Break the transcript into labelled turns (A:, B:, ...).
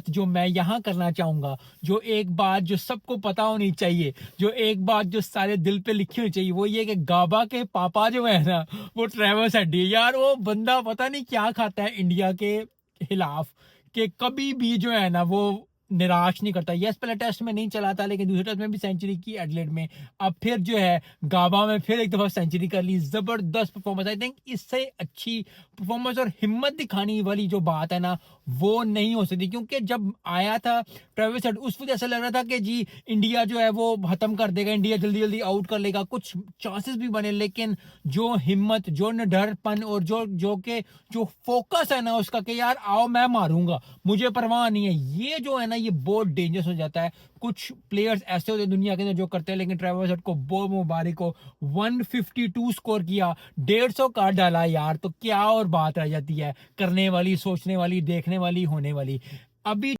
A: जो मैं यहाँ करना चाहूँगा, जो एक बात जो सबको पता होनी चाहिए, जो एक बात जो सारे दिल पे लिखी होनी चाहिए, वो ये कि गाबा के पापा जो है ना, वो ट्रेविस हेड है। यार वो बंदा पता नहीं क्या खाता है इंडिया के खिलाफ, कि कभी भी जो है ना वो निराश नहीं करता। यस, पहले टेस्ट में नहीं चला था, लेकिन दूसरे टेस्ट में भी सेंचुरी की एडिलेड में। अब फिर जो है गाबा में फिर एक दफा सेंचुरी कर ली। जबरदस्त परफॉर्मेंस। आई थिंक इससे अच्छी परफॉर्मेंस और हिम्मत दिखाने वाली जो बात है ना, वो नहीं हो सकती। क्योंकि जब आया था ट्रेविस हेड, उस वक्त ऐसा लग रहा था कि जी इंडिया जो है वो खत्म कर देगा, इंडिया जल्दी जल्दी आउट कर लेगा, कुछ चांसेस भी बने। लेकिन जो हिम्मत, जो निडरपन और जो जो के जो फोकस है ना उसका, कि यार आओ मैं मारूंगा, मुझे परवाह नहीं है, ये जो है ना ये बहुत डेंजरस हो जाता है। कुछ प्लेयर्स ऐसे होते हैं दुनिया के अंदर जो करते हैं, लेकिन ट्रेविस हेड को बहुत मुबारक को 152 स्कोर किया, 150 का डाला यार, तो क्या और बात रह जाती है करने वाली, सोचने वाली, देखने वाली, होने वाली। अभी